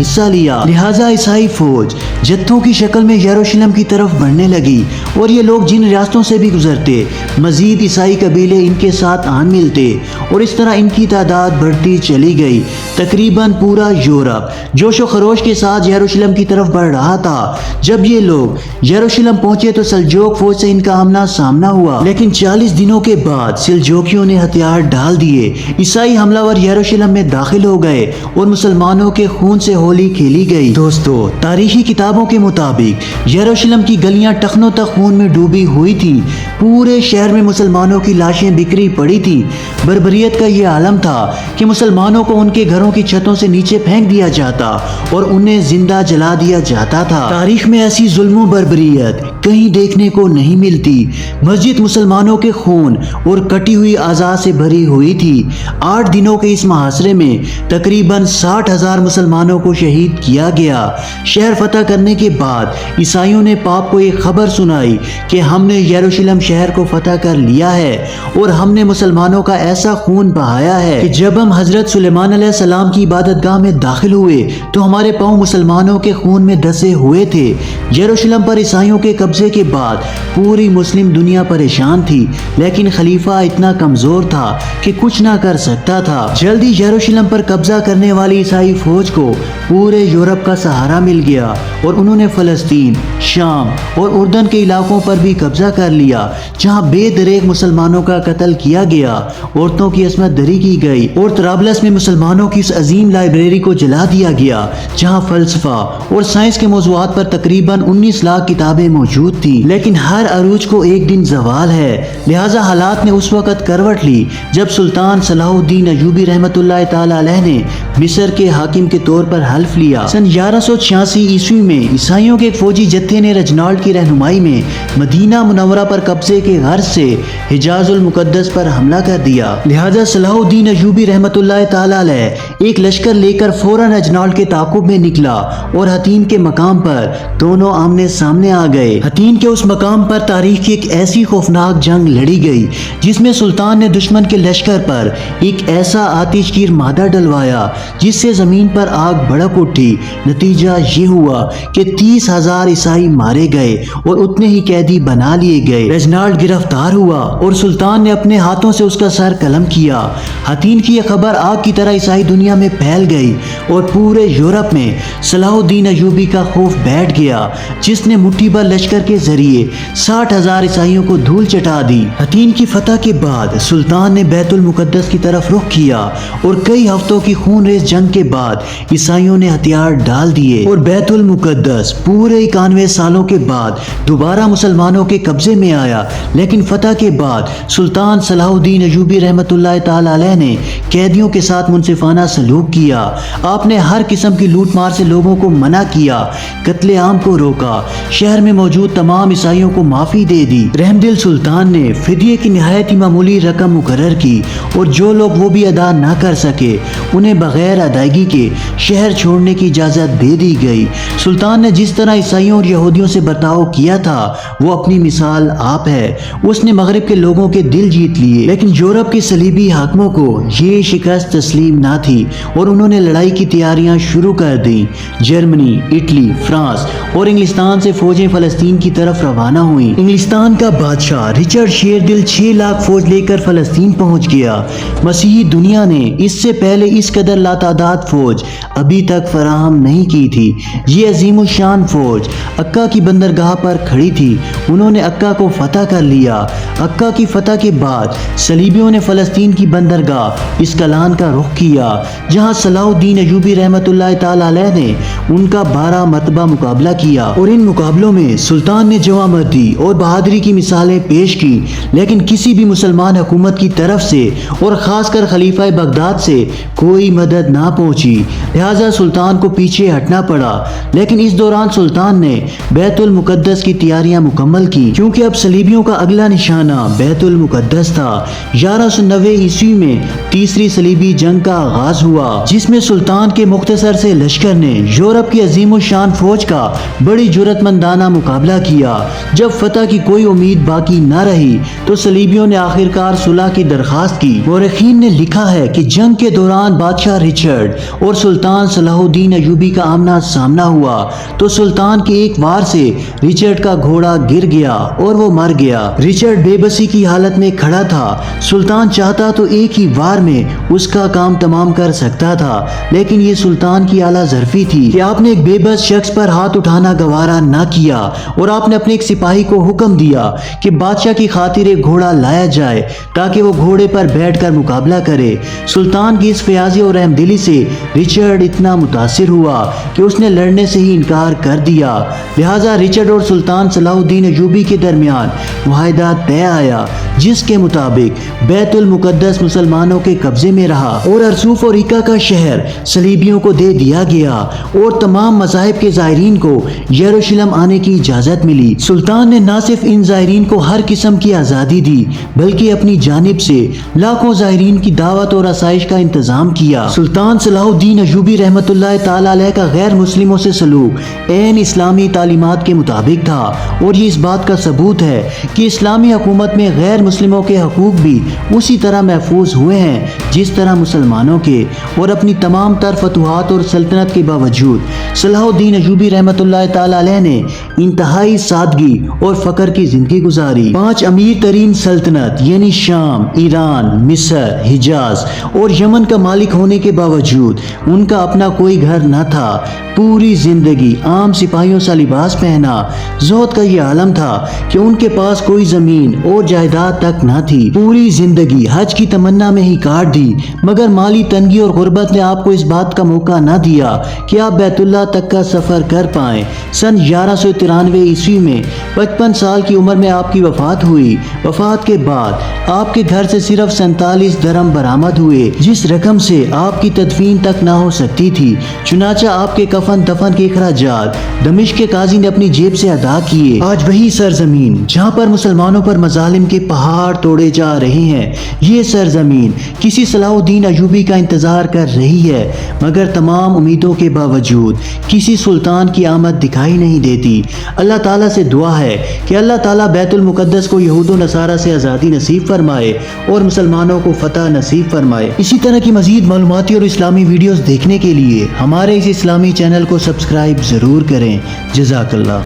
حصہ لیا، لہٰذا عیسائی فوج جتھوں کی شکل میں یروشلم کی طرف بڑھنے لگی اور یہ لوگ جن راستوں سے بھی گزرتے مزید عیسائی قبیلے ان کے ساتھ آن ملتے اور اس طرح ان کی تعداد بڑھتی چلی گئی۔ تقریباً پورا یورپ جوش و خروش کے ساتھ یروشلم کی طرف بڑھ رہا تھا۔ جب یہ لوگ یروشلم پہنچے تو سلجوق فوج سے ان کا آمنا سامنا ہوا، لیکن 40 دنوں کے بعد سلجوقیوں نے ہتھیار ڈال دیے۔ عیسائی حملہ ور یروشلم میں داخل ہو گئے اور مسلمانوں کے خون سے ہولی کھیلی گئی۔ دوستو، تاریخی کتابوں کے مطابق یروشلم کی گلیاں ٹخنوں تک خون میں ڈوبی ہوئی تھی۔ پورے شہر میں مسلمانوں کی لاشیں بکھری پڑی تھی۔ بربریت کا یہ عالم تھا کہ مسلمانوں کو ان کے گھروں کی چھتوں سے نیچے پھینک دیا جاتا اور انہیں زندہ جلا دیا جاتا تھا۔ تاریخ میں ایسی ظلم و بربریت کہیں دیکھنے کو نہیں ملتی۔ مسجد مسلمانوں کے خون اور کٹی ہوئی اعضاء سے بھری ہوئی تھی۔ 8 دنوں کے اس محاصرے میں تقریباً 60,000 مسلمانوں کو شہید کیا گیا۔ شہر فتح کرنے کے بعد عیسائیوں نے پاپ کو ایک خبر سنائی کہ ہم نے یروشلم شہر کو فتح کر لیا ہے اور ہم نے مسلمانوں کا ایسا خون بہایا ہے کہ جب ہم حضرت سلیمان علیہ السلام کی عبادت گاہ میں داخل ہوئے تو ہمارے پاؤں مسلمانوں کے خون میں دسے ہوئے تھے۔ یروشلم پر عیسائیوں کے قبضے کے بعد پوری مسلم دنیا پریشان تھی، لیکن خلیفہ اتنا کمزور تھا کہ کچھ نہ کر سکتا تھا۔ جلدی یروشلم پر قبضہ کرنے والی عیسائی فوج کو پورے یورپ کا سہارا مل گیا اور انہوں نے فلسطین، شام اور اردن کے علاقوں پر بھی قبضہ کر لیا، جہاں بے دریغ مسلمانوں کا قتل کیا گیا، عورتوں کی عصمت دری کی گئی اور طرابلس میں مسلمانوں کی اس عظیم لائبریری کو جلا دیا گیا جہاں فلسفہ اور سائنس کے موضوعات پر تقریباً 19 لاکھ کتابیں موجود تھیں۔ لیکن ہر عروج کو ایک دن زوال ہے، لہٰذا حالات نے اس وقت کروٹ لی جب سلطان صلاح الدین ایوبی رحمۃ اللہ تعالی علیہ نے مصر کے حاکم کے طور پر حلف لیا۔ سن 1186 عیسوی میں عیسائیوں کے ایک فوجی جتھے نے رجنالڈ کی رہنمائی میں مدینہ منورہ پر قبضے کے غرض سے حجاز المقدس پر حملہ کر دیا، لہذا صلاح الدین ایوبی رحمۃ اللہ تعالی علیہ ایک لشکر لے کر فوراً رجنالڈ کے تعاقب میں نکلا اور حطین کے مقام پر دونوں آمنے سامنے آ گئے۔ حطین کے اس مقام پر تاریخ کی ایک ایسی خوفناک جنگ لڑی گئی جس میں سلطان نے دشمن کے لشکر پر ایک ایسا آتش گیر مادہ ڈلوایا جس سے زمین پر آگ بھڑک اٹھی۔ نتیجہ یہ ہوا کہ 30,000 عیسائی مارے گئے اور اتنے ہی قیدی بنا لیے گئے۔ رجنالڈ گرفتار ہوا اور سلطان نے اپنے ہاتھوں سے اس کا سر قلم کیا۔ حطین کی یہ خبر آگ کی طرح عیسائی دنیا میں پھیل گئی اور پورے یورپ میں صلاح الدین ایوبی کا خوف بیٹھ گیا، جس نے مٹھی بھر لشکر کے ذریعے 60,000 عیسائیوں کو دھول چٹا دی۔ حطین کی فتح کے بعد سلطان نے بیت المقدس کی طرف رخ کیا اور کئی ہفتوں کی خون ریز جنگ کے بعد عیسائیوں نے ہتھیار ڈال دیے اور بیت المقدس پورے 91 سالوں کے بعد دوبارہ مسلمانوں کے قبضے میں آیا۔ لیکن فتح کے بعد سلطان صلاح الدین ایوبی رحمۃ اللہ تعالی علیہ نے قیدیوں کے ساتھ منصفانہ سلوک کیا۔ آپ نے ہر قسم کی لوٹ مار سے لوگوں کو منع کیا، قتل عام کو روکا، شہر میں موجود تمام عیسائیوں کو معافی دے دی۔ رحم دل سلطان نے فدیے کی نہایت ہی معمولی رقم مقرر کی اور جو لوگ وہ بھی ادا نہ کر سکے انہیں بغیر ادائیگی کے شہر چھوڑنے کی اجازت دے دی گئی۔ سلطان نے جس طرح عیسائیوں اور یہودیوں سے برتاؤ کیا تھا وہ اپنی مثال آپ ہے۔ اس نے مغرب کے لوگوں کے دل جیت لیے، لیکن یورپ کے صلیبی حاکموں کو یہ شکست تسلیم نہ تھی اور انہوں نے لڑائی کی تیاریاں شروع کر دیں۔ جرمنی، اٹلی، فرانس اور انگلستان سے فوجیں فلسطین کی طرف روانہ ہوئیں۔ انگلستان کا بادشاہ رچرڈ شیردل 6 لاکھ فوج لے کر فلسطین پہنچ گیا۔ مسیحی دنیا نے اس سے پہلے اس قدر لاتعداد فوج ابھی تک فراہم نہیں کی تھی۔ یہ عظیم الشان فوج عکا کی بندرگاہ پر کھڑی تھی۔ انہوں نے عکا کو فتح کر لیا۔ عکا کی فتح کے بعد صلیبیوں نے فلسطین کی بندرگاہ اسکلان کا رخ کیا، جہاں صلاح الدین ایوبی رحمۃ اللہ تعالی علیہ نے ان کا 12 مرتبہ مقابلہ کیا اور ان مقابلوں میں سلطان نے جواں مردی اور بہادری کی مثالیں پیش کی، لیکن کسی بھی مسلمان حکومت کی طرف سے اور خاص کر خلیفہ بغداد سے کوئی مدد نہ پہنچی، لہذا سلطان کو پیچھے ہٹنا پڑا۔ لیکن اس دوران سلطان نے بیت المقدس کی تیاریاں مکمل کی، کیونکہ اب صلیبیوں کا اگلا نشانہ بیت المقدس تھا۔ 1190 عیسوی میں تیسری صلیبی جنگ کا آغاز ہوا، جس میں سلطان کے مختصر سے لشکر نے یورپ یورپ کی عظیم الشان فوج کا بڑی جرأت مندانہ مقابلہ کیا۔ جب فتح کی کوئی امید باقی نہ رہی تو صلیبیوں نے آخرکار صلح کی درخواست کی۔ مورخین نے لکھا ہے کہ جنگ کے دوران بادشاہ رچرڈ اور سلطان صلاح الدین ایوبی کا آمنا سامنا ہوا تو سلطان کے ایک وار سے رچرڈ کا گھوڑا گر گیا اور وہ مر گیا۔ رچرڈ بے بسی کی حالت میں کھڑا تھا۔ سلطان چاہتا تو ایک ہی وار میں اس کا کام تمام کر سکتا تھا، لیکن یہ سلطان کی اعلیٰ ظرفی تھی کہ آپ نے ایک بے بس شخص پر ہاتھ اٹھانا گوارا نہ کیا اور آپ نے اپنے ایک سپاہی کو حکم دیا کہ بادشاہ کی خاطر ایک گھوڑا لایا جائے تاکہ وہ گھوڑے پر بیٹھ کر مقابلہ کرے۔ سلطان کی اس فیاضی اور رحم دلی سے رچرڈ اتنا متاثر ہوا کہ اس نے لڑنے سے ہی انکار کر دیا۔ لہٰذا رچرڈ اور سلطان صلاح الدین ایوبی کے درمیان معاہدہ طے آیا جس کے مطابق بیت المقدس مسلمانوں کے قبضے میں رہا اور ارسوف اور ایکا کا شہر صلیبیوں کو دے دیا گیا اور تمام مذاہب کے زائرین کو یروشلم آنے کی اجازت ملی۔ سلطان نے نہ صرف ان زائرین کو ہر قسم کی آزادی دی بلکہ اپنی جانب سے لاکھوں زائرین کی دعوت اور آسائش کا انتظام کیا۔ سلطان صلاح الدین ایوبی رحمۃ اللہ تعالی علیہ کا غیر مسلموں سے سلوک عین اسلامی تعلیمات کے مطابق تھا اور یہ اس بات کا ثبوت ہے کہ اسلامی حکومت میں غیر مسلموں کے حقوق بھی اسی طرح محفوظ ہوئے ہیں جس طرح مسلمانوں کے۔ اور اپنی تمام تر فتوحات اور سلطنت کے باوجود صلاح الدین ایوبی رحمۃ اللہ تعالی علیہ نے انتہائی سادگی اور فقر کی زندگی گزاری۔ 5 امیر ترین سلطنت یعنی شام، ایران، مصر، حجاز اور یمن کا مالک ہونے کے باوجود ان کا اپنا کوئی گھر نہ تھا۔ پوری زندگی عام سپاہیوں سا لباس پہنا۔ زہد کا یہ عالم تھا کہ ان کے پاس کوئی زمین اور جائیداد تک نہ تھی۔ پوری زندگی حج کی تمنا میں ہی کاٹ دی، مگر مالی تنگی اور غربت نے آپ کو اس بات کا موقع نہ دیا کہ آپ بیت اللہ تک کا سفر کر پائیں۔ سن 1193 عیسوی میں 55 سال کی عمر میں آپ کی وفات ہوئی۔ وفات کے بعد آپ کے گھر سے صرف 47 درہم برآمد ہوئے جس رقم سے آپ کی تدفین تک نہ ہو سکتی تھی۔ چنانچہ آپ کے کفن دفن کے اخراجات دمشق کے قاضی نے اپنی جیب سے ادا کیے۔ آج وہی سرزمین جہاں پر مسلمانوں پر مظالم کے پہاڑ توڑے جا رہے ہیں، یہ سرزمین کسی صلاح الدین ایوبی کا انتظار کر رہی ہے، مگر تمام امیدوں کے باوجود کسی سلطان کی آمد دکھائی نہیں دیتی۔ اللہ تعالیٰ سے دعا ہے کہ اللہ تعالیٰ بیت المقدس کو یہود و نصارہ سے آزادی نصیب فرمائے اور مسلمانوں کو فتح نصیب فرمائے۔ اسی طرح کی مزید معلوماتی اور اسلامی ویڈیوز دیکھنے کے لیے ہمارے اس اسلامی چینل کو سبسکرائب ضرور کریں۔ جزاک اللہ۔